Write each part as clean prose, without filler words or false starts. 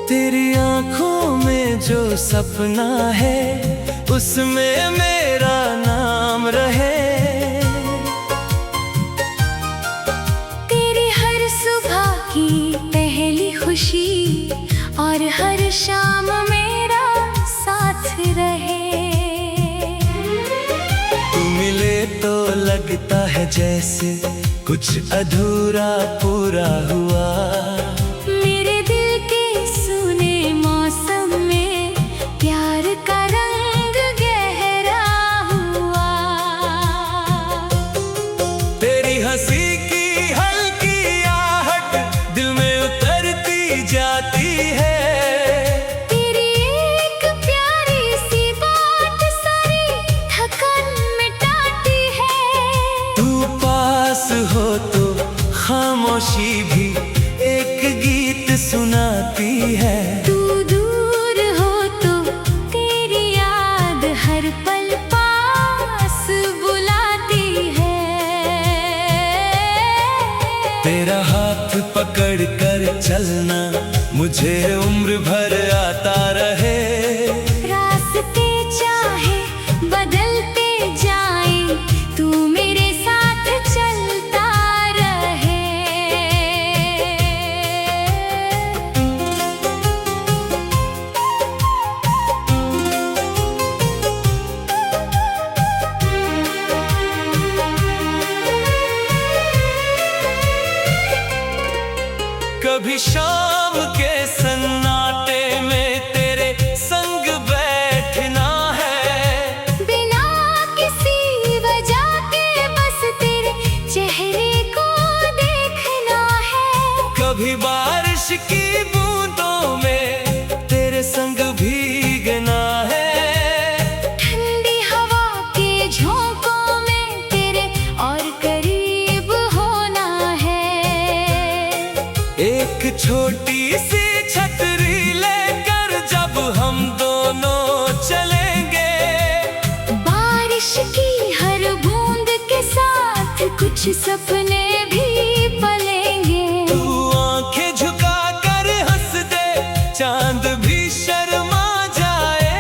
तेरी आंखों में जो सपना है उसमें मेरा नाम रहे। तेरी हर सुबह की पहली खुशी और हर शाम मेरा साथ रहे। तू मिले तो लगता है जैसे कुछ अधूरा पूरा हुआ। मेरे दिल के सूने मौसम में प्यार का रंग गहरा हुआ। तेरी हंसी की हल्की आहट दिल में उतरती जाती है। तेरी एक प्यारी सी बात सारी थकान मिटाती है। तू पास हो तो खामोशी भी एक गीत सुनाती है। तू दूर हो तो तेरी याद हर पल पास बुलाती है। तेरा हाथ पकड़ कर चलना मुझे उम्र भर आता रहे। रास्ते चाहे बदलते जाएं, तू मेरे साथ चलता रहे। कभी शाम के सन्नाटे में तेरे संग बैठना है। बिना किसी वजह के बस तेरे चेहरे को देखना है। कभी बारिश की बूंदों में तेरे संग भीगना है। ठंडी हवा के झोंकों में तेरे और करीब होना है। एक छोटी सी छतरी लेकर जब हम दोनों चलेंगे। बारिश की हर बूंद के साथ कुछ सपने भी पलेंगे। तू आंखें झुका कर हंस दे चांद भी शर्मा जाए।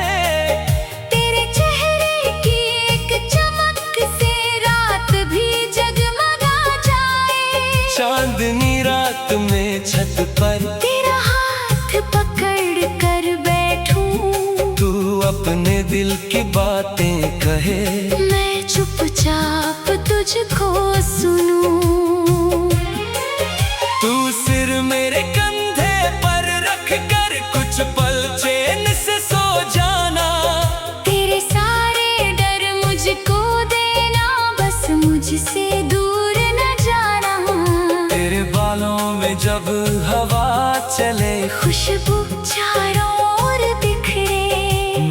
तेरे चेहरे की एक चमक से रात भी जगमगा जाए। चांदनी रात में छत पर तेरा हाथ पकड़ कर बैठूं। तू अपने दिल की बातें कहे। मैं चुपचाप तुझको सुनूं। तू सिर मेरे कंधे पर रख कर कुछ पल चैन से सो जाना। तेरे सारे डर मुझको देना, बस मुझसे दूर न जाना। तेरे बालों में जब हवा चले खुशबू चारों ओर बिखरे।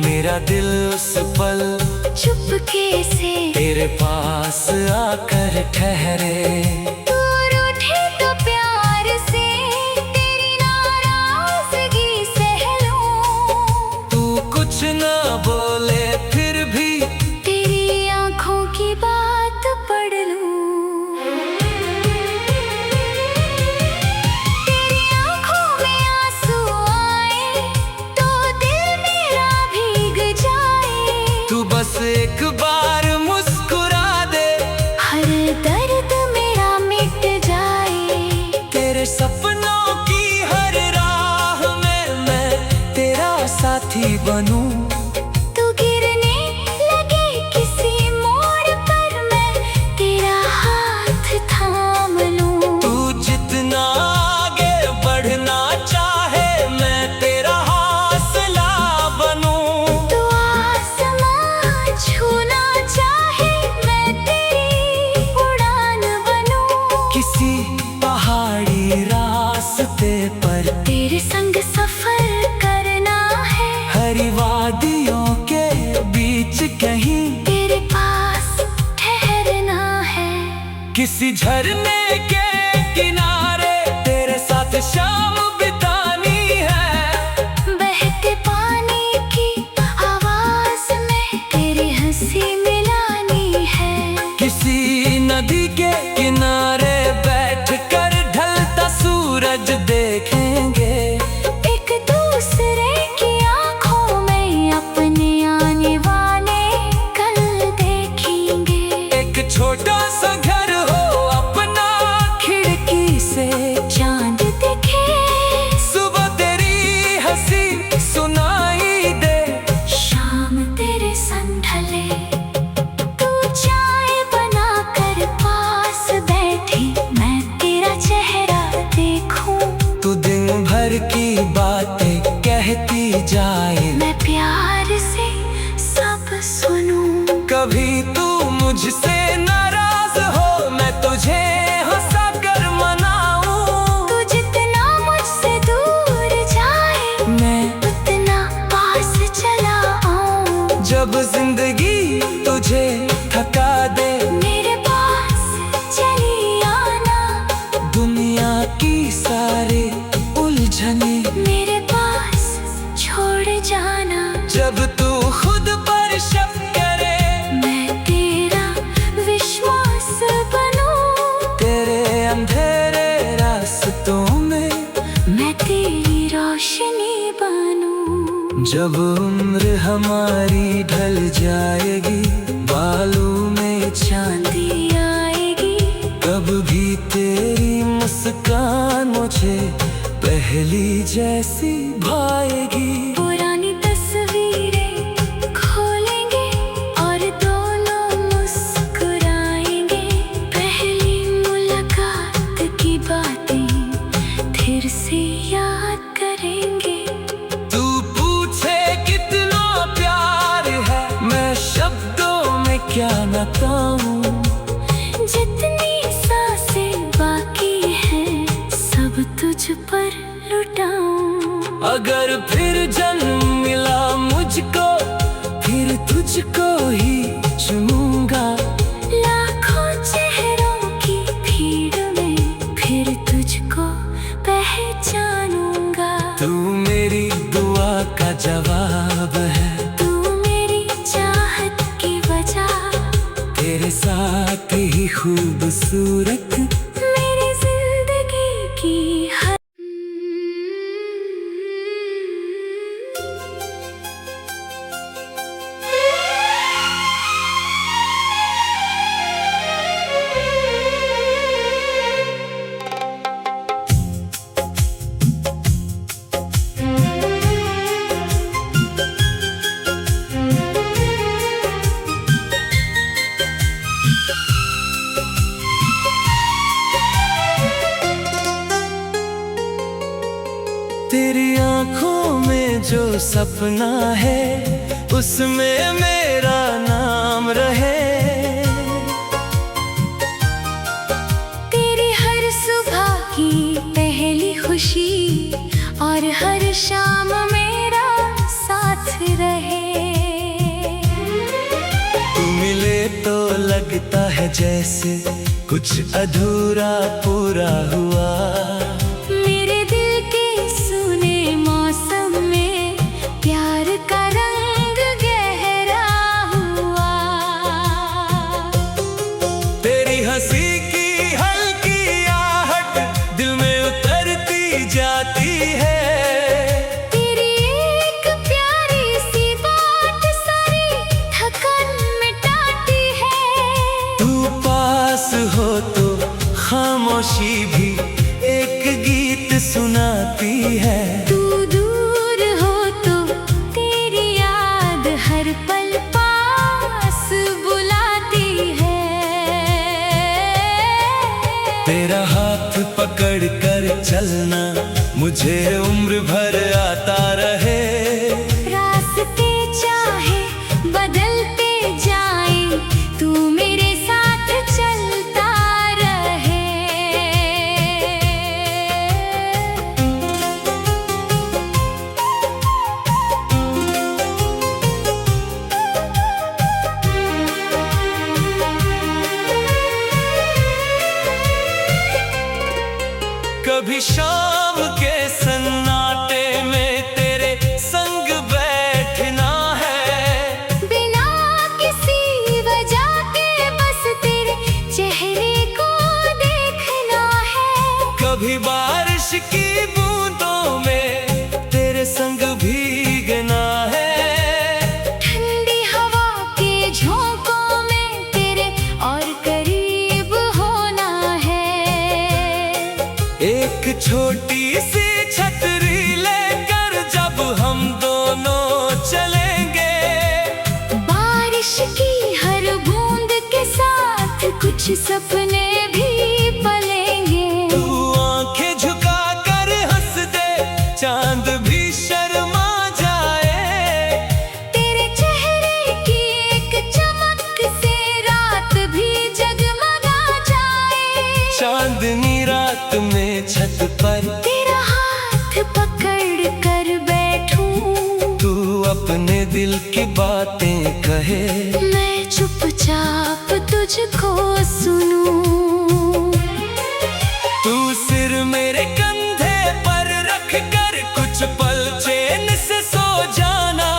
मेरा दिल उस पल चुपके से तेरे पास आकर ठहरे। दूर उठे तो प्यार से तेरी नाराजगी सह लूं। तू कुछ ना बोले फिर भी तेरी आंखों की बात पढ़ लूं। तेरी आंखों में आंसू आए तो दिल मेरा भीग जाए। तू बस एक बार मुस्कुरा दे हर दर्द मेरा मिट जाए। तेरे सपनों की हर राह में मैं तेरा साथी बनूं। तू गिरने लगे किसी मोड़ पर मैं तेरा हाथ थाम लूं। तू जितना आगे बढ़ना चाहे मैं तेरा हौसला बनूं। तू आसमां छूना चाहे मैं तेरी उड़ान बनूं। किसी पहाड़ी रास्ते पर तेरे संग सफर करना है। हरी वादियों के बीच कहीं तेरे पास ठहरना है। किसी झरने के किनारे तेरे साथ शाम बितानी है। बहते पानी की आवाज में तेरी हंसी मिलानी है। किसी नदी के किनारे बैठकर ढलता सूरज देखेंगे। एक दूर जाए। मैं प्यार से सब सुनूं। कभी तू मुझसे नाराज हो, मैं तुझे हंसा कर मनाऊं। तू जितना मुझसे दूर जाए, मैं उतना पास चला आऊं। जब जिंदगी तुझे थका दे, मेरे पास चली आना। दुनिया की सारे उलझने मेरे पास छोड़ जाना। जब तू खुद पर शक करे, मैं तेरा विश्वास बनूं। तेरे अंधेरे रास्तों में मैं तेरी रोशनी बनूं। जब उम्र हमारी ढल जाएगी, बालों में चांदी आएगी। कब भी तेरी मुस्कान मुझे पहली जैसी भाएगी। पुरानी तस्वीरें खोलेंगे और दोनों मुस्कुराएंगे। पहली मुलाकात की बातें फिर से याद करेंगे। तू पूछे कितना प्यार है, मैं शब्दों में क्या बताऊं। जितनी सांसें बाकी हैं, सब तुझ पर लुटाऊं। अगर फिर जन्म मिला मुझको, फिर तुझको ही चुनूंगा। लाखों चेहरों की भीड़ में फिर तुझको पहचानूंगा। तू मेरी दुआ का जवाब है, तू मेरी चाहत की वजह। तेरे साथ ही खूबसूरत मेरी जिंदगी की हर तेरी आंखों में जो सपना है, उसमें मेरा नाम रहे। तेरी हर सुबह की पहली खुशी और हर शाम मेरा साथ रहे। तू मिले तो लगता है जैसे कुछ अधूरा पूरा हुआ। मेरे दिल के सूने मौसम में प्यार का रंग गहरा हुआ। तेरी हंसी की हल्की आहट दिल में उतरती जाती है। तेरी एक प्यारी सी बात सारी थकन मिटाती है। तू पास हो तो खामोशी भी एक गीत सुनाती है। तू दूर हो तो तेरी याद हर पल पास बुलाती है। तेरा हाथ पकड़ कर चलना मुझे उम्र भर आता रहे। रास्ते चाहे बदलते जाए, तू मेरे साथ चलता रहे। कभी शाम के सन्नाटे में तेरे संग बैठना है। बिना किसी वजह के बस तेरे चेहरे को देखना है। कभी बारिश की बूंदों में तेरे संग भीगना है। ठंडी हवा के झोंकों में तेरे और करीब होना है। एक छोटी सी छतरी लेकर जब हम दोनों चलेंगे। बारिश की हर बूंद के साथ कुछ सपने भी पलेंगे। तू आंखें झुका कर हंस दे, चांद भी शर्मा जाए। की बातें कहे, मैं चुपचाप तुझको सुनूं। तू सिर मेरे कंधे पर रख कर कुछ पल चैन से सो जाना।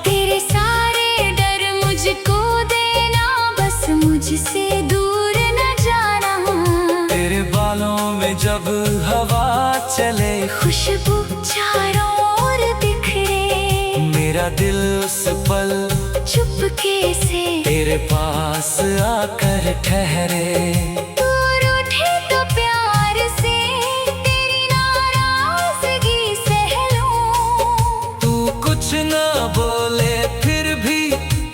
तेरे सारे डर मुझको देना, बस मुझसे दूर न जाना। तेरे बालों में जब हवा चले, खुशबू चारों ओर बिखरे, मेरा दिल उस पल चुपके से तेरे पास आकर ठहरे। तू रूठे तो प्यार से तेरी नाराजगी सह लूं। तू कुछ ना बोले फिर भी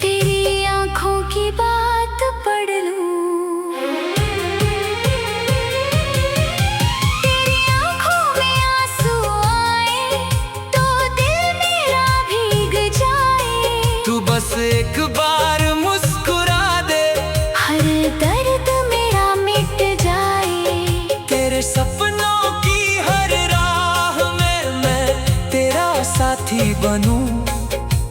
तेरी आंखों की बात पढ़ लूं। तेरी आंखों में आंसू आए तो दिल मेरा भीग जाए। तू बस एक बार मुस्कुरा दे, हर दर्द मेरा मिट जाए। तेरे सपनों की हर राह में मैं तेरा साथी बनूं।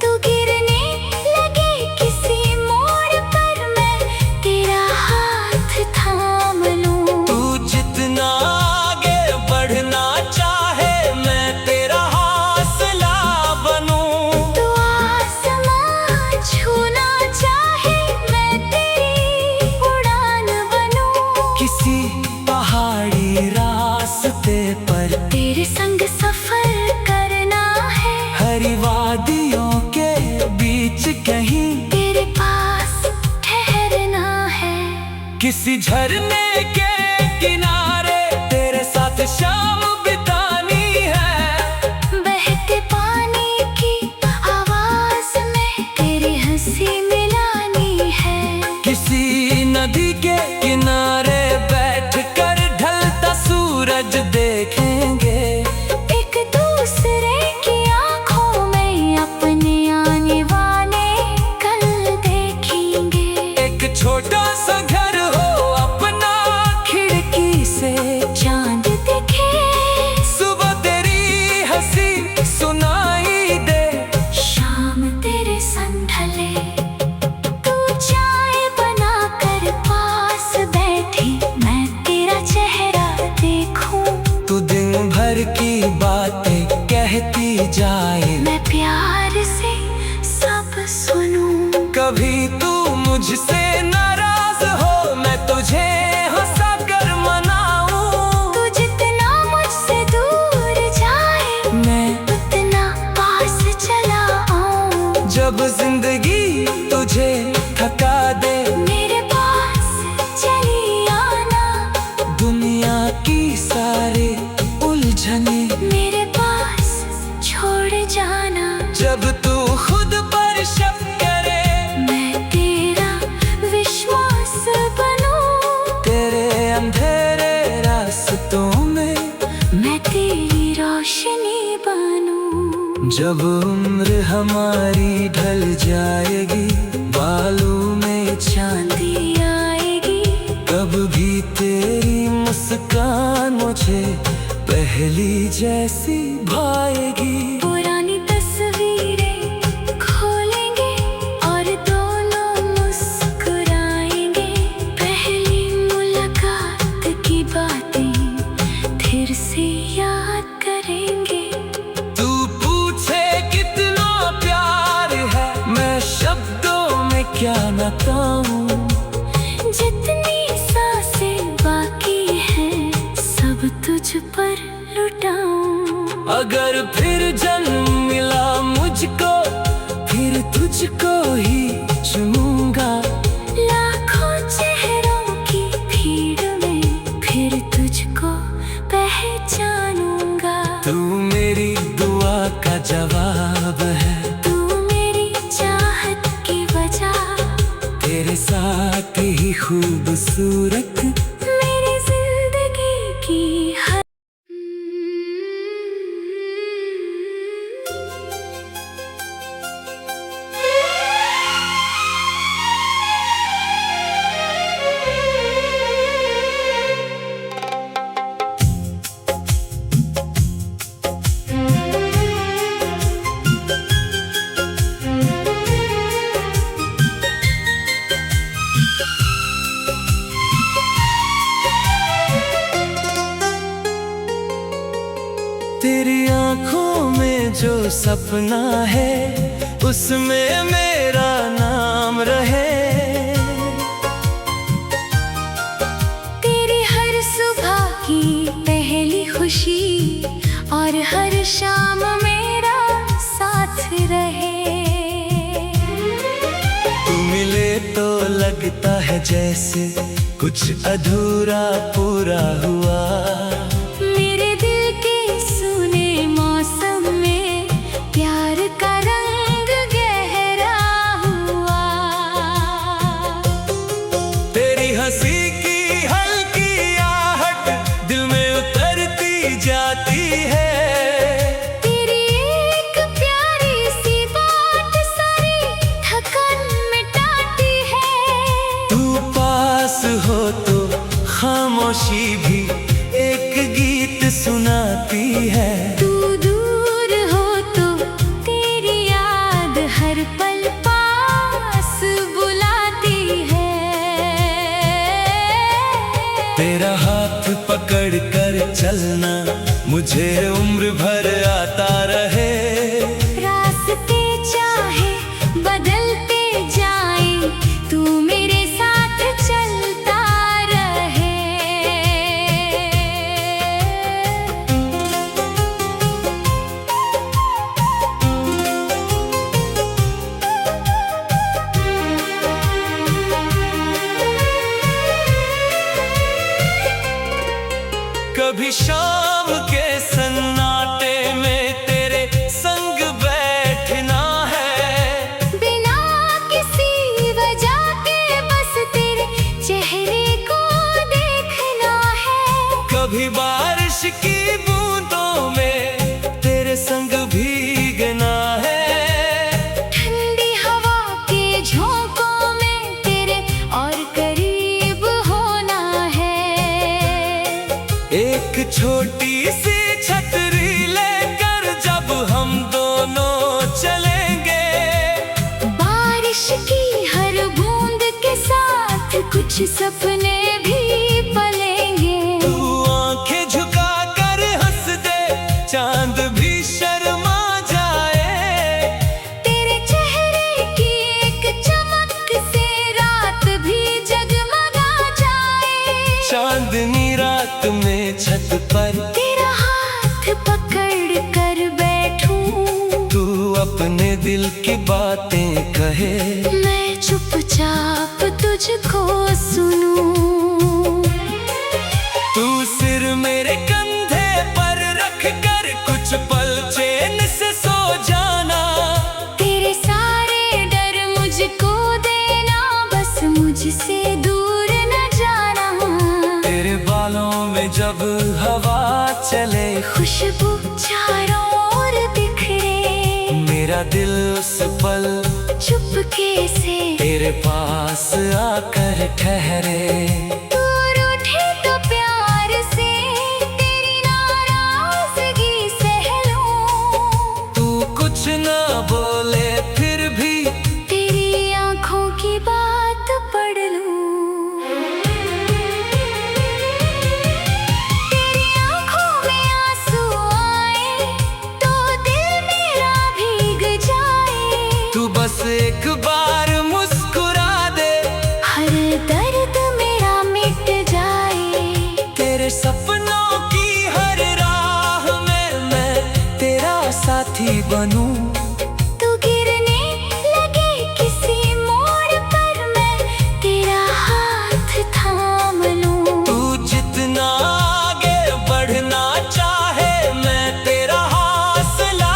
तू गिरने लगे किसी मोड़ पर, मैं तेरा हाथ थाम लूं। तू जितना आगे बढ़ना चाहे, मैं तेरा हौसला बनूं। तू आसमां छूना चाहे, मैं तेरी उड़ान बनूं। किसी पहाड़ी रास्ते पर तेरे संग सफर करना है, हरी वादियों के बीच कहीं तेरे पास ठहरना है। किसी झरने के किनारे तेरे साथ शाम बितानी है। बहते पानी की आवाज में तेरी हंसी मिलानी है। किसी नदी के किनारे बैठकर ढलता सूरज देखेंगे। एक दूसरे की आंखों में अपने आने वाले कल देखेंगे। एक छोटा सा घर हो अपना, खिड़की से चांद दिखे, सुबह तेरी हंसी सुनाई दे। शाम तेरे संग ढले, तू चाय बनाकर पास बैठी, मैं तेरा चेहरा देखूं। तू दिन भर की बातें कहती जाए, मैं प्यार से सब सुनूं। कभी तू मुझसे नाराज हो, मैं तुझे हंसा कर मनाऊं। तू जितना मुझसे दूर जाए, मैं उतना पास चला आऊं। जब जिंदगी तुझे थका दे, मेरे पास चली आना, दुनिया की सारी उलझने मेरे पास छोड़ जाना। जब तू खुद पर शक करे, मैं तेरा विश्वास बनूं। तेरे अंधेरे रास्तों में मैं तेरी रोशनी बनूं। जब उम्र हमारी ढल जाएगी, बालों में चांदी आएगी, तब भी तेरी मुस्कान मुझे पहली जैसी भाएगी। पुरानी तस्वीरें खोलेंगे और दोनों मुस्कुराएंगे। पहली मुलाकात की बातें फिर से याद करेंगे। तू पूछे कितना प्यार है, मैं शब्दों में क्या न कहूँ। जितनी सांसें बाकी हैं, सब तुझ पर लुटाऊं। अगर फिर जन्म मिला मुझको, फिर तुझको ही चुनूंगा। लाखों चेहरों की भीड़ में फिर तुझको पहचानूंगा। तू मेरी दुआ का जवाब है, तू मेरी चाहत की वजह, तेरे साथ ही खूबसूरत मेरी जिंदगी की हर तेरी आंखों में जो सपना है उसमें मेरा नाम रहे। तेरी हर सुबह की पहली खुशी और हर शाम मेरा साथ रहे। तू मिले तो लगता है जैसे कुछ अधूरा पूरा हुआ। मेरे दिल के सूने मौसम में प्यार का रंग गहरा हुआ। तेरी हंसी की हल्की आहट दिल में उतरती जाती है। तेरी एक प्यारी सी बात सारी थकान मिटाती है। तू पास हो तो खामोशी भी एक गीत सुनाती है। तू दूर हो तो तेरी याद हर पल पास बुलाती है। तेरा हाथ पकड़ कर चलना मुझे उम्र भर आता रहे। रास्ते चाहे बदलते जाए तू मेरे साथ चलता रहे। कभी शाम के सन्नाटे में तेरे संग बैठना है। बिना किसी वजह के बस तेरे चेहरे को देखना है। कभी बारिश की बूंदों में तेरे संग भीगना है। ठंडी हवा के झोंकों में तेरे और करीब होना है। एक छोटी सी छतरी लेकर जब हम दोनों चलेंगे। बारिश की हर बूंद के साथ कुछ सपने भी पलेंगे। तू आंखें झुका कर हंस दे चांद भी शर्मा जाए। तेरे चेहरे की एक चमक से रात भी जगमगा जाए। चांदनी रात में छत पर तेरा हाथ पकड़ कर बैठूं। तू अपने दिल की बातें कहे। मैं चुपचाप तुझको सुनूं। तू सिर मेरे कंधे पर रख कर कुछ पल चैन से सो जाना। तेरे सारे डर मुझको देना बस मुझसे दूर न जाना। तेरे बालों में जब हवा चले खुशबू चारों ओर बिखरे। मेरा दिल उस पल चुपके से तेरे पास आकर ठहरे। दूर उठे तो प्यार से तेरी नाराजगी सह लूं। तू कुछ ना बोले फिर भी तेरी आंखों की बात पढ़ लूं। तेरी आंखों में आंसू आए तो दिल मेरा भीग जाए। तू बस एक बार मुस्कुरा दे हर दर्द मेरा मिट जाए। तेरे सपनों की हर राह में मैं तेरा साथी बनूं। तू गिरने लगे किसी मोड़ पर मैं तेरा हाथ थाम लूं। तू जितना आगे बढ़ना चाहे मैं तेरा हौसला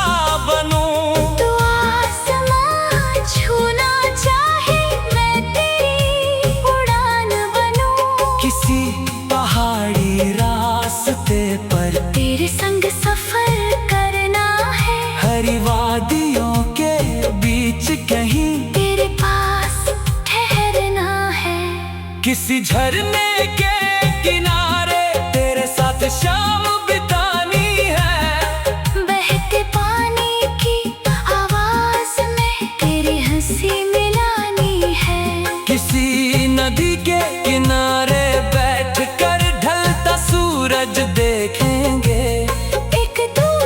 बनूं। तू आसमां छूना चाहे मैं तेरी उड़ान बनूं। किसी पहाड़ी रास्ते पर तेरे संग सफर करना है। हरी वादियों के बीच कहीं तेरे पास ठहरना है। किसी झरने के किनारे तेरे साथ शाम बितानी है। बहते पानी की आवाज में तेरी हंसी मिलानी है। किसी नदी के किनारे बैठकर ढलता सूरज देखेंगे। एक दूर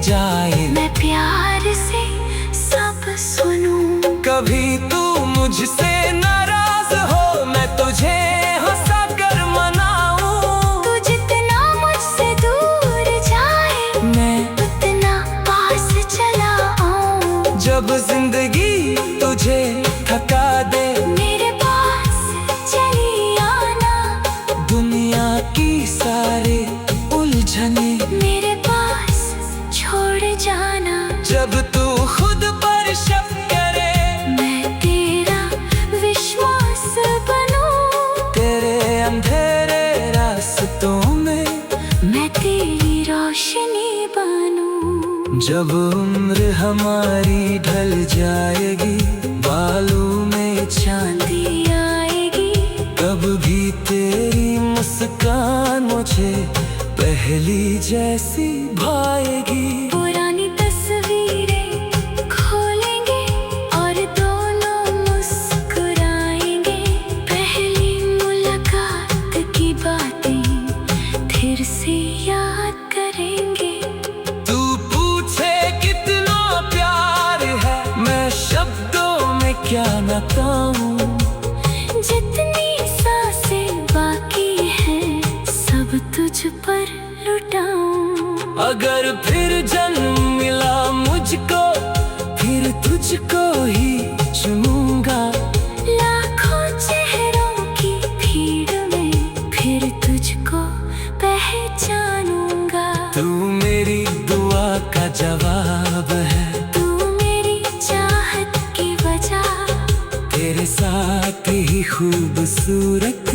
जाए। मैं प्यार से सब सुनूं। कभी तू मुझसे नाराज हो, मैं तुझे हंसा कर मनाऊं। तू जितना मुझसे दूर जाए, मैं उतना पास चला आऊं। जब जिंदगी तुझे थका दे, मेरे पास चली आना। दुनिया की सारे उलझने मेरे पास छोड़ जाना। जब तू खुद पर शक करे, मैं तेरा विश्वास बनूं। तेरे अंधेरे रास्तों में मैं तेरी रोशनी बनूं। जब उम्र हमारी ढल जाएगी, बालों में चांदी आएगी, तब भी तेरी मुस्कान मुझे पहली जैसी भाएगी। पुरानी तस्वीरें खोलेंगे और दोनों मुस्कुराएंगे। पहली मुलाकात की बातें फिर से याद करेंगे। तू पूछे कितना प्यार है, मैं शब्दों में क्या न कहूँ। जितनी सांसें बाकी हैं, सब तुझ पर लुटाऊं। अगर फिर जन्म मिला मुझको, फिर तुझको ही चुनूंगा। लाखों चेहरों की भीड़ में फिर तुझको पहचानूंगा। तू मेरी दुआ का जवाब है, तू मेरी चाहत की वजह। तेरे साथ ही खूबसूरत